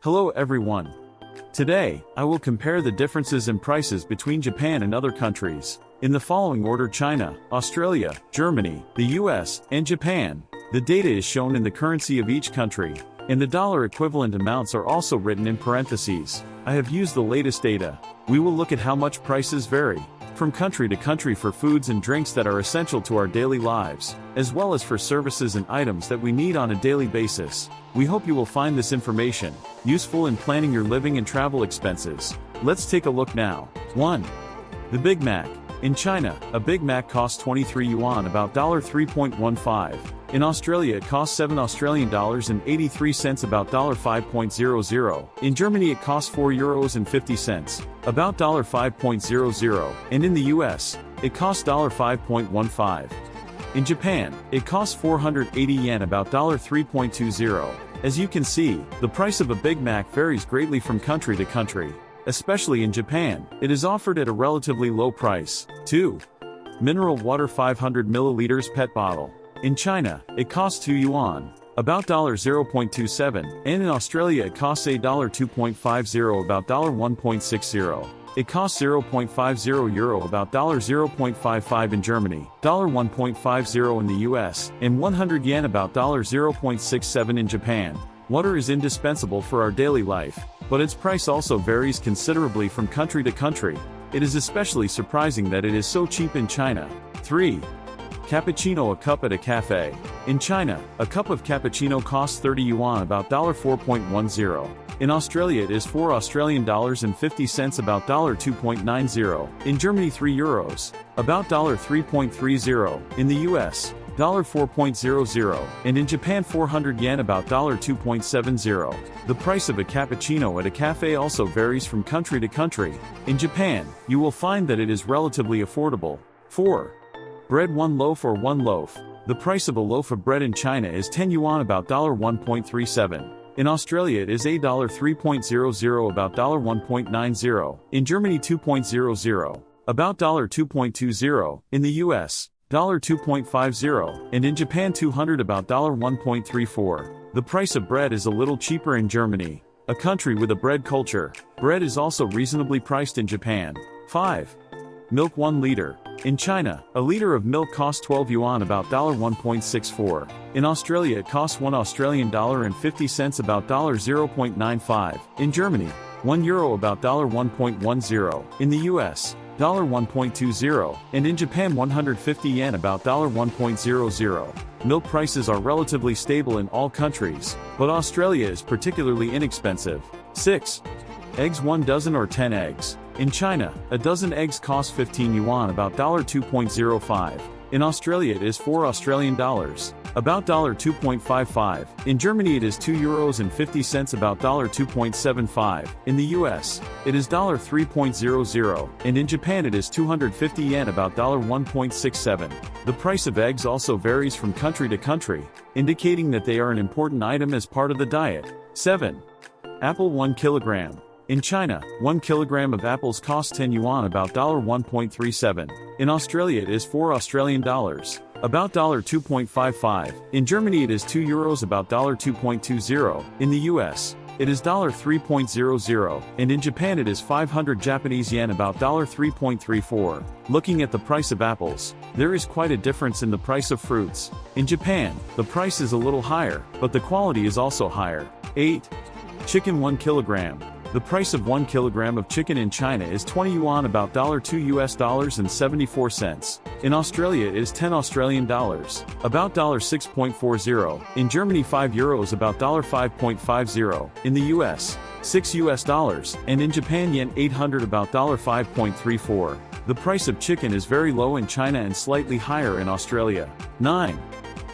Hello everyone. Today, I will compare the differences in prices between Japan and other countries. In the following order: China, Australia, Germany, the US, and Japan. The data is shown in the currency of each country, and the dollar equivalent amounts are also written in parentheses. I have used the latest data. We will look at how much prices vary from country to country for foods and drinks that are essential to our daily lives, as well as for services and items that we need on a daily basis. We hope you will find this information useful in planning your living and travel expenses. Let's take a look now. 1. The Big Mac. In China, a Big Mac costs 23 yuan, about $3.15. In Australia it costs 7 Australian dollars and 83 cents, about $5.00. In Germany it costs 4 euros and 50 cents, about $5.00. And in the US, it costs $5.15. In Japan, it costs 480 yen, about $3.20. As you can see, the price of a Big Mac varies greatly from country to country. Especially in Japan, it is offered at a relatively low price. 2. Mineral water 500 milliliters PET bottle. In China, it costs 2 yuan, about $0.27, and in Australia it costs $2.50, about $1.60. It costs 0.50 euro, about $0.55 in Germany, $1.50 in the US, and 100 yen, about $0.67 in Japan. Water is indispensable for our daily life, but its price also varies considerably from country to country. It is especially surprising that it is so cheap in China. 3. Cappuccino, a cup at a cafe. In China, a cup of cappuccino costs 30 yuan, about $4.10. In Australia it is 4 Australian dollars and 50 cents, about $2.90. In Germany 3 euros, about $3.30. In the US, $4.00, and in Japan 400 yen, about $2.70. The price of a cappuccino at a cafe also varies from country to country. In Japan, you will find that it is relatively affordable. 4. Bread, 1 loaf or 1 loaf. The price of a loaf of bread in China is 10 yuan, about $1.37. In Australia it is $3.00, about $1.90. In Germany 2.00, about $2.20. In the US, $2.50, and in Japan 200, about $1.34. The price of bread is a little cheaper in Germany, a country with a bread culture. Bread is also reasonably priced in Japan. 5. Milk, 1 liter. In China, a liter of milk costs 12 yuan, about $1.64. In Australia it costs 1 Australian dollar and 50 cents, about $0.95. In Germany, 1 euro, about $1.10. In the US, $1.20, and in Japan 150 yen, about $1.00. Milk prices are relatively stable in all countries, but Australia is particularly inexpensive. 6. Eggs, 1 dozen or 10 eggs. In China, a dozen eggs costs 15 yuan, about $2.05. In Australia it is 4 Australian dollars, about $2.55. In Germany it is 2 euros and 50 cents, about $2.75. In the US, it is $3.00, and in Japan it is 250 yen, about $1.67. The price of eggs also varies from country to country, indicating that they are an important item as part of the diet. 7. Apple, 1 kilogram. In China, 1 kilogram of apples costs 10 yuan, about $1.37. In Australia it is 4 Australian dollars, about $2.55. In Germany it is 2 euros, about $2.20. In the US, it is $3.00, and in Japan it is 500 Japanese yen, about $3.34. Looking at the price of apples, there is quite a difference in the price of fruits. In Japan, the price is a little higher, but the quality is also higher. 8. Chicken, 1 kilogram. The price of 1 kilogram of chicken in China is 20 yuan, about $2.74. In Australia it is 10 Australian dollars, about $6.40. In Germany 5 euros, about $5.50. In the US, 6 US dollars, and in Japan yen 800, about $5.34. The price of chicken is very low in China and slightly higher in Australia. 9.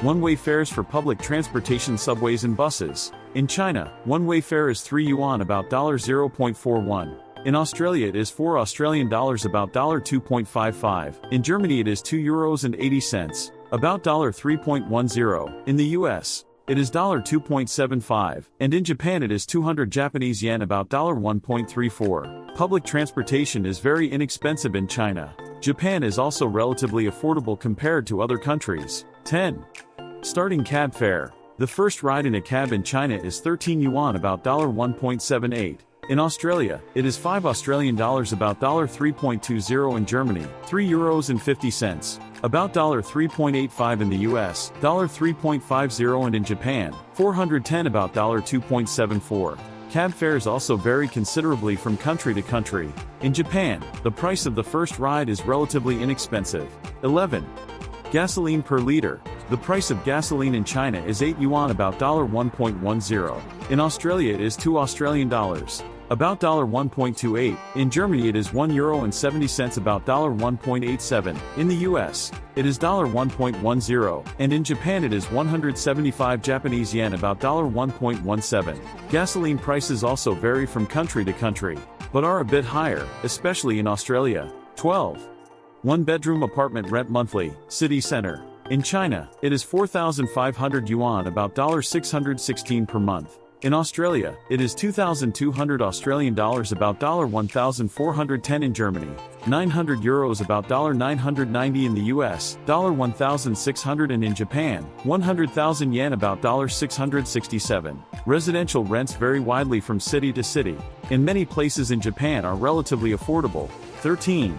One-way fares for public transportation, subways and buses. In China, one-way fare is 3 yuan, about $0.41. In Australia it is 4 Australian dollars, about $2.55. In Germany it is 2 euros and 80 cents, about $3.10. In the US, it is $2.75, and in Japan it is 200 Japanese yen, about $1.34. Public transportation is very inexpensive in China. Japan is also relatively affordable compared to other countries. 10. Starting cab fare. The first ride in a cab in China is 13 yuan, about $1.78. In Australia, it is 5 Australian dollars, about $3.20. In Germany, €3.50, about $3.85. In the US, $3.50. And in Japan, 410, about $2.74. Cab fares also vary considerably from country to country. In Japan, the price of the first ride is relatively inexpensive. 11. Gasoline per liter. The price of gasoline in China is 8 yuan, about $1.10. In Australia it is 2 Australian dollars, about $1.28. In Germany it is €1.70, about $1.87. In the US, it is $1.10, and in Japan it is 175 Japanese yen, about $1.17. Gasoline prices also vary from country to country, but are a bit higher, especially in Australia. 12. One-bedroom apartment rent monthly, city center. In China, it is 4,500 yuan, about $616 per month. In Australia, it is 2,200 Australian dollars, about $1,410. In Germany, 900 euros, about $990. In the US, $1,600. And in Japan, 100,000 yen, about $667. Residential rents vary widely from city to city, and many places in Japan are relatively affordable. 13.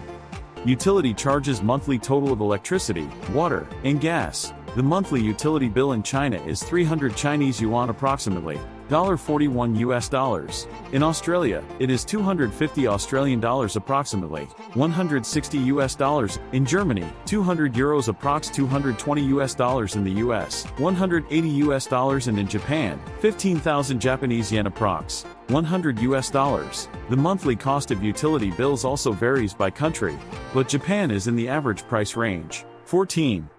Utility charges. Monthly total of electricity, water, and gas. The monthly utility bill in China is 300 Chinese yuan, approximately $41. In Australia, it is 250 Australian dollars, approximately $160. In Germany, 200 euros, approx $220. In the US, $180. And in Japan, 15,000 Japanese yen, approx $100. The monthly cost of utility bills also varies by country, but Japan is in the average price range. 14.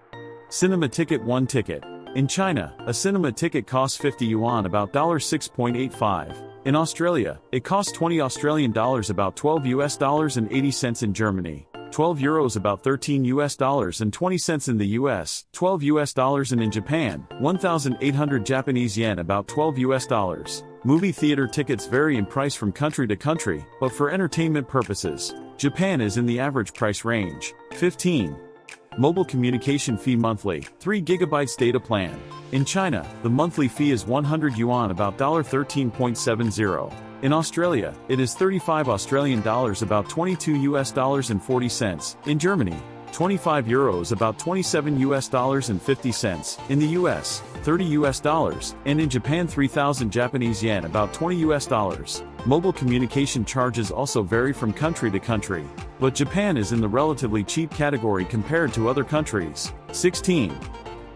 Cinema ticket. One ticket. In China, a cinema ticket costs 50 yuan, about $6.85. In Australia, it costs 20 Australian dollars, about $12.80. In Germany, 12 euros, about $13.20. In the US, $12. And in Japan, 1,800 Japanese yen, about $12. Movie theater tickets vary in price from country to country, but for entertainment purposes, Japan is in the average price range. 15. Mobile communication fee monthly, 3 GB data plan. In China, the monthly fee is 100 yuan, about $13.70. In Australia, it is 35 Australian dollars, about $22.40. In Germany, 25 euros, about $27.50. In the US, $30. And in Japan, 3,000 Japanese yen, about $20. Mobile communication charges also vary from country to country, but Japan is in the relatively cheap category compared to other countries. 16.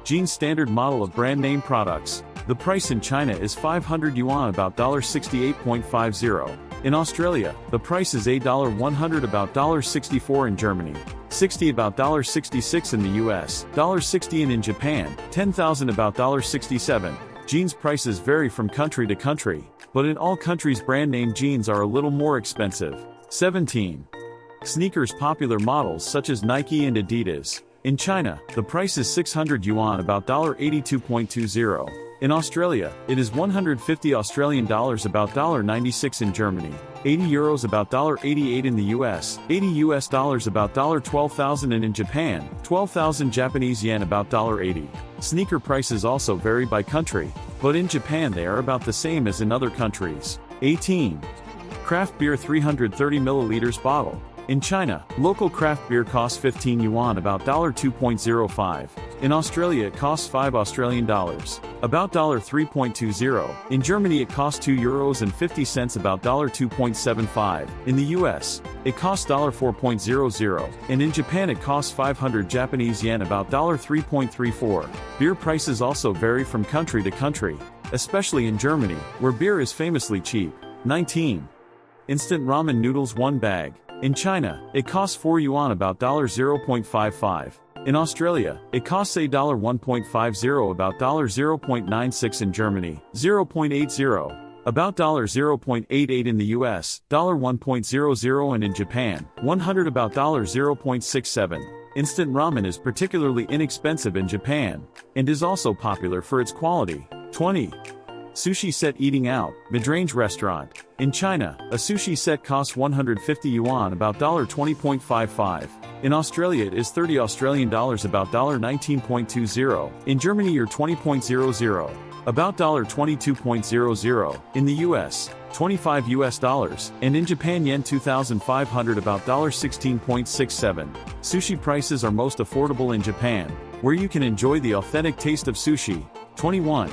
Jeans standard model of brand name products. The price in China is 500 yuan, about $68.50. In Australia, the price is $100, about $64. In Germany, 60, about $66. In the US, $60. And in Japan, 10,000, about $67. Jeans prices vary from country to country, but in all countries brand name jeans are a little more expensive. 17. Sneakers. Popular models such as Nike and Adidas. In China, the price is 600 yuan, about $82.20. In Australia, it is 150 Australian dollars, about $96. In Germany, 80 euros, about $88. In the US, $80, about $12,000. And in Japan, 12,000 Japanese yen, about $80. Sneaker prices also vary by country, but in Japan they are about the same as in other countries. 18. Craft beer. 330 milliliters bottle. In China, local craft beer costs 15 yuan, about $2.05. In Australia it costs 5 Australian dollars, about $3.20. In Germany it costs 2 euros and 50 cents, about $2.75. In the US, it costs $4.00, and in Japan it costs 500 Japanese yen, about $3.34. Beer prices also vary from country to country, especially in Germany, where beer is famously cheap. 19. Instant ramen noodles. One bag. In China, it costs 4 yuan, about $0.55. In Australia, it costs $1.50, about $0.96. In Germany, $0.80, about $0.88. In the US, $1.00. And in Japan, 100, about $0.67. Instant ramen is particularly inexpensive in Japan, and is also popular for its quality. 20. Sushi set eating out, mid-range restaurant. In China, a sushi set costs 150 yuan, about $20.55. In Australia it is 30 Australian dollars, about $19.20. In Germany you're 20.00, about $22.00. In the US, 25 US dollars, and in Japan yen 2,500, about $16.67. Sushi prices are most affordable in Japan, where you can enjoy the authentic taste of sushi. 21.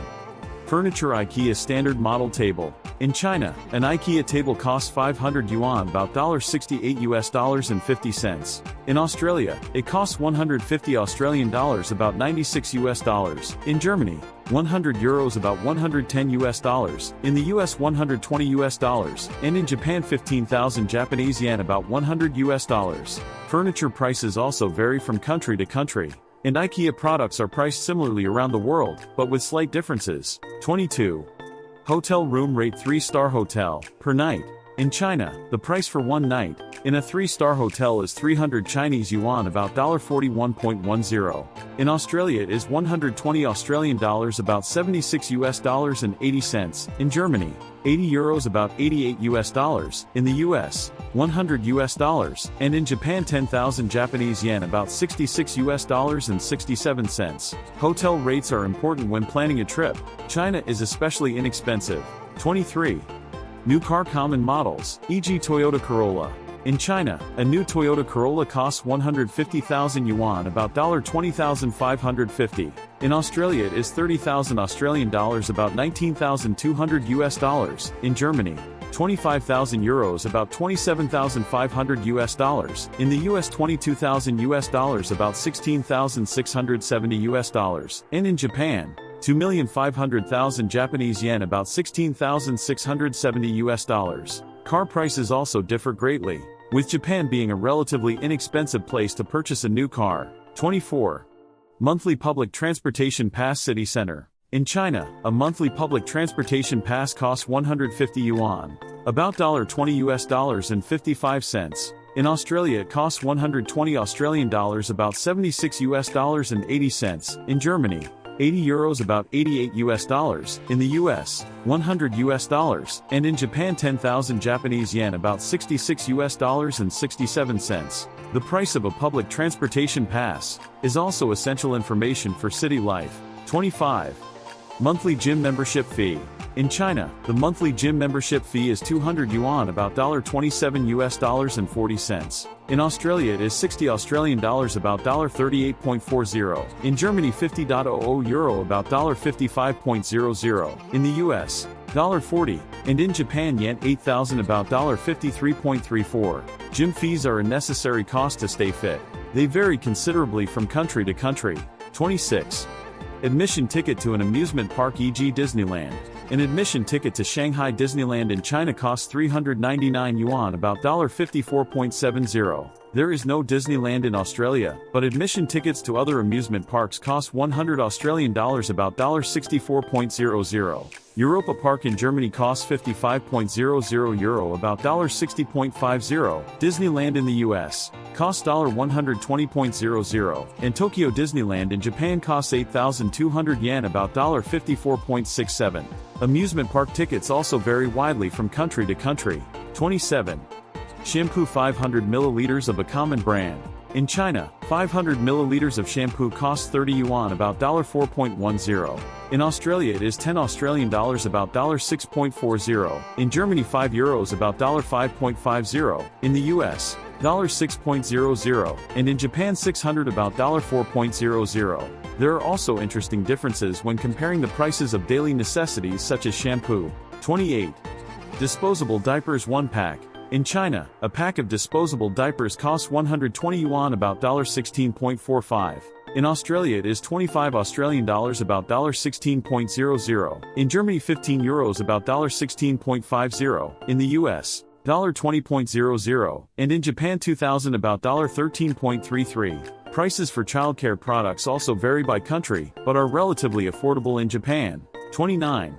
Furniture IKEA standard model table. In China, an IKEA table costs 500 yuan, about $68 US dollars and 50 cents. In Australia, it costs 150 Australian dollars, about 96 US dollars. In Germany, 100 euros, about 110 US dollars. In the US, 120 US dollars, and in Japan 15,000 Japanese yen, about 100 US dollars. Furniture prices also vary from country to country, and IKEA products are priced similarly around the world, but with slight differences. 22. Hotel room rate 3-star hotel, per night. In China, the price for one night in a 3-star hotel is 300 Chinese yuan, about $41.10. In Australia it is 120 Australian dollars, about 76 US dollars and 80 cents. In Germany, 80 euros, about 88 US dollars. In the US, 100 US dollars, and in Japan 10,000 Japanese yen, about 66 US dollars and 67 cents. Hotel rates are important when planning a trip. China is especially inexpensive. 23. New car common models, e.g. Toyota Corolla. In China, a new Toyota Corolla costs 150,000 yuan, about $20,550. In Australia it is 30,000 Australian dollars, about 19,200 US dollars. In Germany, 25,000 euros, about 27,500 US dollars. In the US, 22,000 US dollars, about 16,670 US dollars. And in Japan, 2,500,000 Japanese yen, about 16,670 US dollars. Car prices also differ greatly, with Japan being a relatively inexpensive place to purchase a new car. 24. Monthly public transportation pass city center. In China, a monthly public transportation pass costs 150 yuan, about $20 US dollars and 55 cents. In Australia it costs 120 Australian dollars, about 76 US dollars and 80 cents. In Germany, 80 euros, about 88 US dollars. In the US, 100 US dollars, and in Japan 10,000 Japanese yen, about 66 US dollars and 67 cents. The price of a public transportation pass is also essential information for city life. 25. Monthly gym membership fee. In China, the monthly gym membership fee is 200 yuan, about $27 US dollars and 40 cents. In Australia it is 60 Australian dollars, about $38.40. In Germany 50.00 euro, about $55.00. In the US, $40, and in Japan yen 8,000, about $53.34. Gym fees are a necessary cost to stay fit. They vary considerably from country to country. 26. Admission ticket to an amusement park, e.g. Disneyland. An admission ticket to Shanghai Disneyland in China costs 399 yuan, about $54.70. There is no Disneyland in Australia, but admission tickets to other amusement parks cost 100 Australian dollars, about $64.00. Europa Park in Germany costs 55.00 euro, about $60.50. Disneyland in the US costs $120.00, and Tokyo Disneyland in Japan costs 8,200 yen, about $54.67. Amusement park tickets also vary widely from country to country. 27. Shampoo 500 milliliters of a common brand. In China, 500 milliliters of shampoo costs 30 yuan, about $4.10. In Australia it is 10 Australian dollars, about $6.40. In Germany 5 euros, about $5.50. In the US, $6.00, and in Japan 600, about $4.00. There are also interesting differences when comparing the prices of daily necessities such as shampoo. 28. Disposable diapers 1 pack. In China, a pack of disposable diapers costs 120 yuan, about $16.45. In Australia it is 25 Australian dollars, about $16.00. In Germany 15 euros, about $16.50. In the US, $20.00, and in Japan 2000, about $13.33. Prices for childcare products also vary by country, but are relatively affordable in Japan. 29.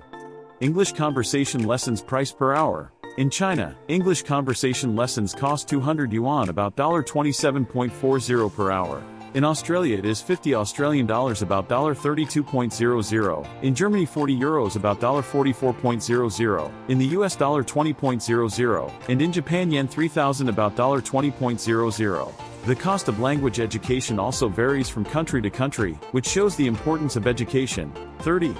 English conversation lessons price per hour. In China, English conversation lessons cost 200 yuan, about $27.40 per hour. In Australia it is 50 Australian dollars about $32.00. In Germany 40 euros about $44.00. In the US $20.00. And in Japan yen 3,000 about $20.00. The cost of language education also varies from country to country, which shows the importance of education. 30.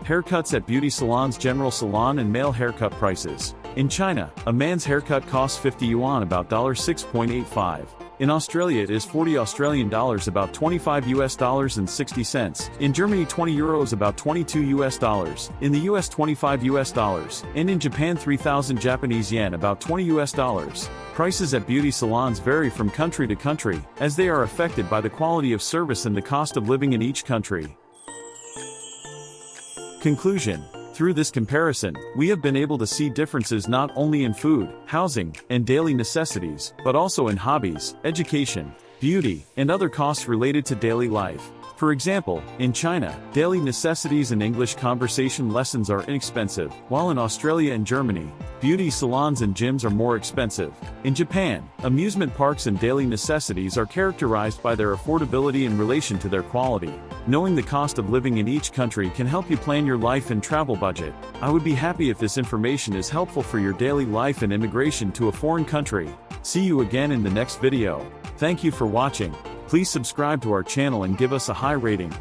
Haircuts at beauty salons. General salon and male haircut prices. In China, a man's haircut costs 50 yuan about $6.85. In Australia it is 40 Australian dollars about $25 and 60 cents. In Germany 20 euros about $22. In the US $25. And in Japan 3,000 Japanese yen about $20. Prices at beauty salons vary from country to country, as they are affected by the quality of service and the cost of living in each country. Conclusion. Through this comparison, we have been able to see differences not only in food, housing, and daily necessities, but also in hobbies, education, beauty, and other costs related to daily life. For example, in China, daily necessities and English conversation lessons are inexpensive, while in Australia and Germany, beauty salons and gyms are more expensive. In Japan, amusement parks and daily necessities are characterized by their affordability in relation to their quality. Knowing the cost of living in each country can help you plan your life and travel budget. I would be happy if this information is helpful for your daily life and immigration to a foreign country. See you again in the next video. Thank you for watching. Please subscribe to our channel and give us a high rating.